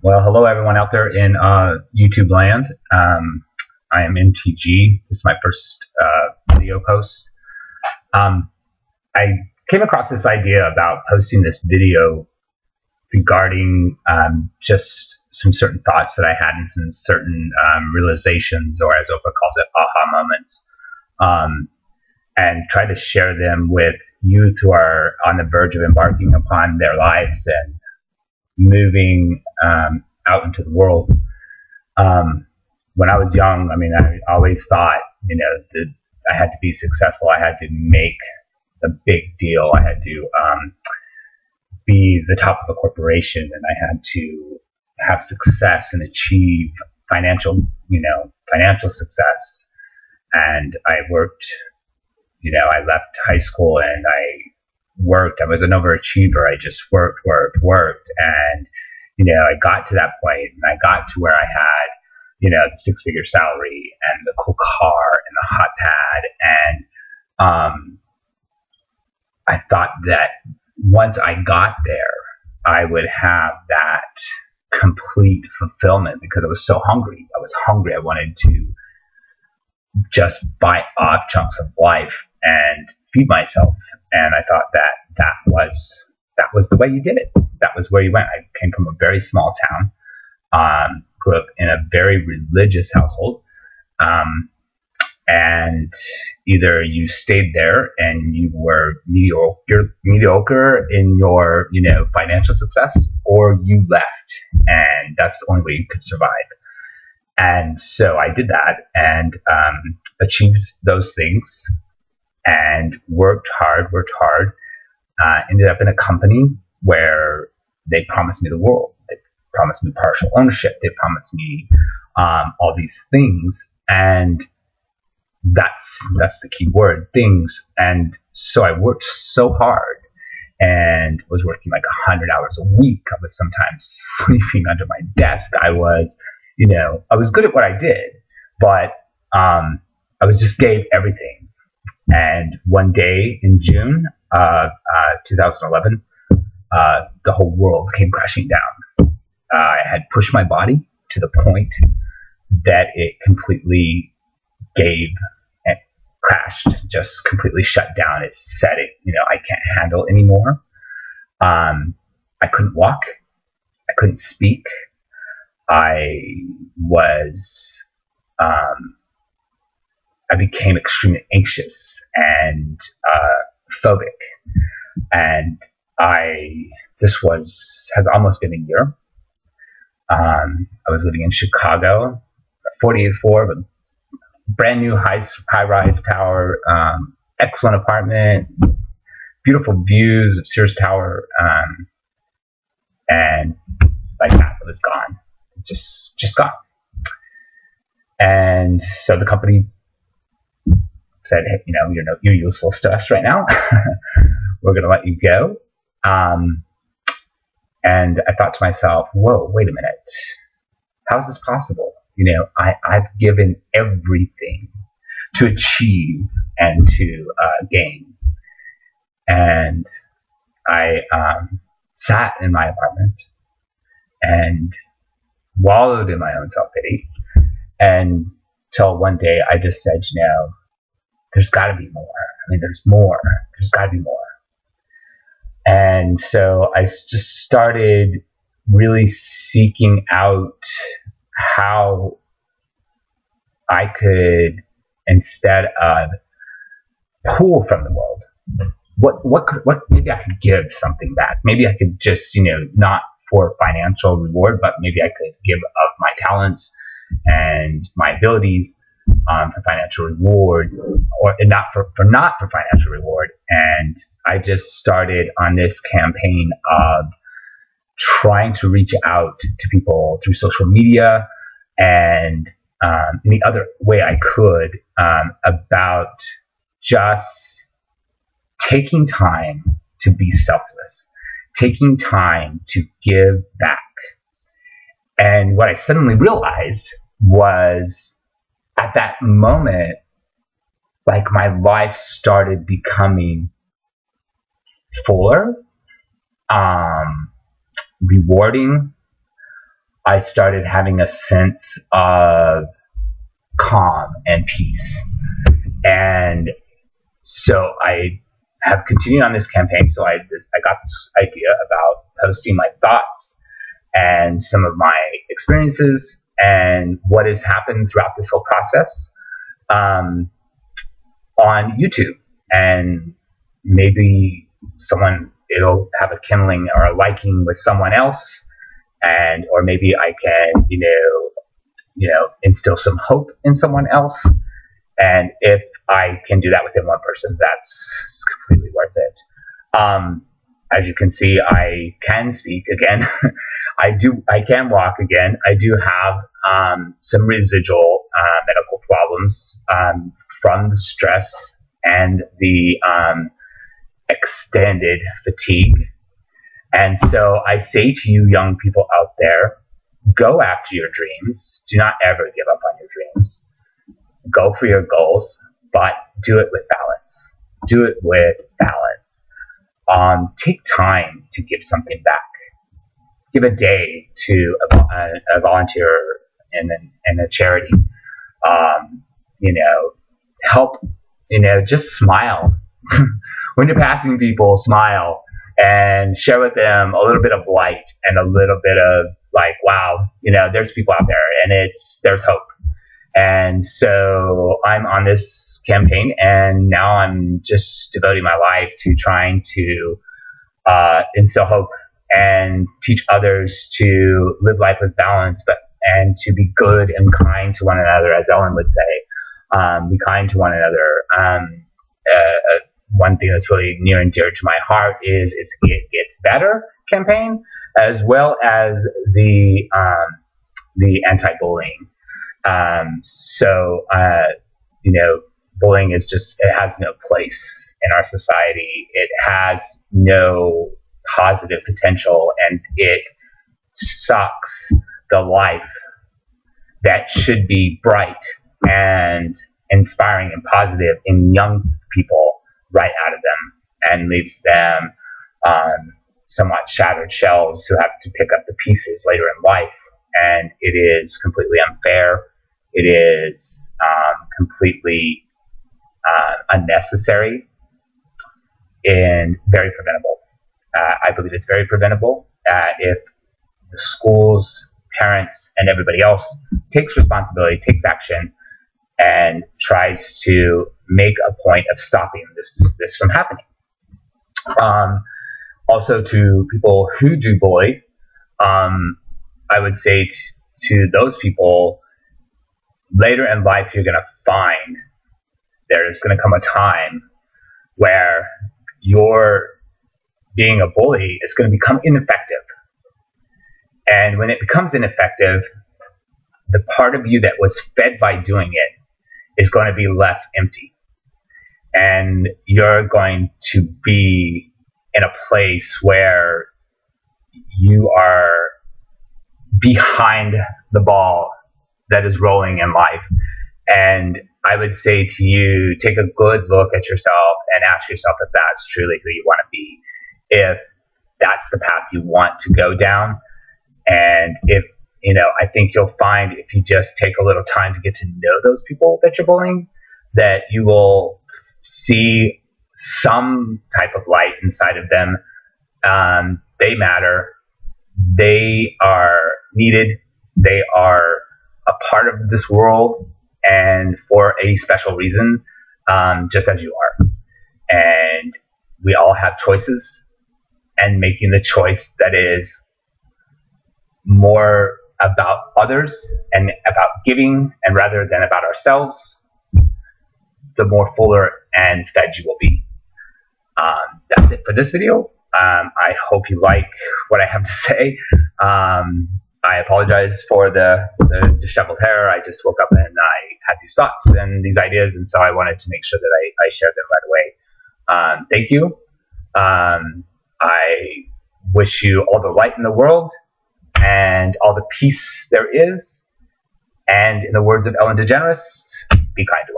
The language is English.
Well, hello everyone out there in YouTube land. I am MTG. This is my first video post. I came across this idea about posting this video regarding just some certain thoughts that I had and some certain realizations, or as Oprah calls it, aha moments, and try to share them with youth who are on the verge of embarking upon their lives and moving out into the world. When I was young, I always thought, that I had to be successful. I had to make a big deal. I had to be the top of a corporation, and I had to have success and achieve financial success. And I worked. I left high school and I worked. I was an overachiever. I just worked, and I got to that point, and I got to where I had the six-figure salary and the cool car and the hot pad, and I thought that once I got there, I would have that complete fulfillment because I was so hungry. I was hungry. I wanted to just bite off chunks of life and feed myself. And I thought that was the way you did it. That was where you went. I came from a very small town, grew up in a very religious household, and either you stayed there and you were mediocre in your financial success, or you left, and that's the only way you could survive. And so I did that and achieved those things and worked hard. Ended up in a company where they promised me the world. They promised me partial ownership. They promised me all these things, and that's the key word, things. And so I worked so hard and was working like 100 hours a week. I was sometimes sleeping under my desk. I was good at what I did, but I was just gave everything. And one day in June of 2011, the whole world came crashing down. I had pushed my body to the point that it completely gave and crashed, just completely shut down. It said I can't handle anymore. I couldn't walk. I couldn't speak. I became extremely anxious and phobic, and this has almost been a year. I was living in Chicago, 48th floor of a brand new high-rise tower, excellent apartment, beautiful views of Sears Tower, and like that, it was gone, just gone. And so the company said, hey, you're useless to us right now. We're going to let you go. And I thought to myself, whoa, wait a minute. How is this possible? I've given everything to achieve and to gain. And I sat in my apartment and wallowed in my own self-pity. And till one day I just said, there's got to be more. There's more. There's got to be more. And so I just started really seeking out how I could, instead of pull from the world, what maybe I could give something back. Maybe I could just, not for financial reward, but maybe I could give of my talents and my abilities for financial reward, or not for financial reward. And I just started on this campaign of trying to reach out to people through social media and any other way I could, about just taking time to be selfless, taking time to give back. And what I suddenly realized was, at that moment, like, my life started becoming fuller, rewarding, I started having a sense of calm and peace. And so I have continued on this campaign. So I got this idea about posting my thoughts and some of my experiences and what has happened throughout this whole process on YouTube. And maybe it'll have a kindling or a liking with someone else, and or maybe I can instill some hope in someone else. And if I can do that within one person, that's completely worth it. As you can see, I can speak again. I can walk again. I do have some residual medical problems from the stress and the extended fatigue. And so I say to you young people out there, go after your dreams. Do not ever give up on your dreams. Go for your goals, but do it with balance. Do it with balance. Take time to give something back. Give a day to a volunteer in a charity. Help. Just smile. When you're passing people, smile and share with them a little bit of light and a little bit of like, wow, there's people out there and there's hope. And so I'm on this campaign, and now I'm just devoting my life to trying to instill hope and teach others to live life with balance, and to be good and kind to one another, as Ellen would say. Be kind to one another. One thing that's really near and dear to my heart is It Gets Better campaign, as well as the anti-bullying. Bullying is it has no place in our society. It has no positive potential, and it sucks the life that should be bright and inspiring and positive in young people right out of them, and leaves them somewhat shattered shells who have to pick up the pieces later in life. And it is completely unfair. It is completely unnecessary and very preventable. I believe it's very preventable if the schools, parents, and everybody else takes responsibility, takes action, and tries to make a point of stopping this from happening. Also, to people who do bully, I would say to those people, later in life, you're going to find there's going to come a time where your being a bully is going to become ineffective. And when it becomes ineffective, the part of you that was fed by doing it is going to be left empty. And you're going to be in a place where you are behind the ball that is rolling in life. And I would say to you, take a good look at yourself and ask yourself if that's truly who you want to be, if that's the path you want to go down. And if, I think you'll find if you just take a little time to get to know those people that you're bullying, that you will see some type of light inside of them. They matter. They are needed. They are a part of this world, and for a special reason, just as you are. And we all have choices, and making the choice that is more about others and about giving, and rather than about ourselves, the more fuller and fed you will be. That's it for this video. I hope you like what I have to say. I apologize for the disheveled hair. I just woke up and I had these thoughts and these ideas, and so I wanted to make sure that I shared them right away. Thank you. I wish you all the light in the world and all the peace there is. And in the words of Ellen DeGeneres, be kind to one another.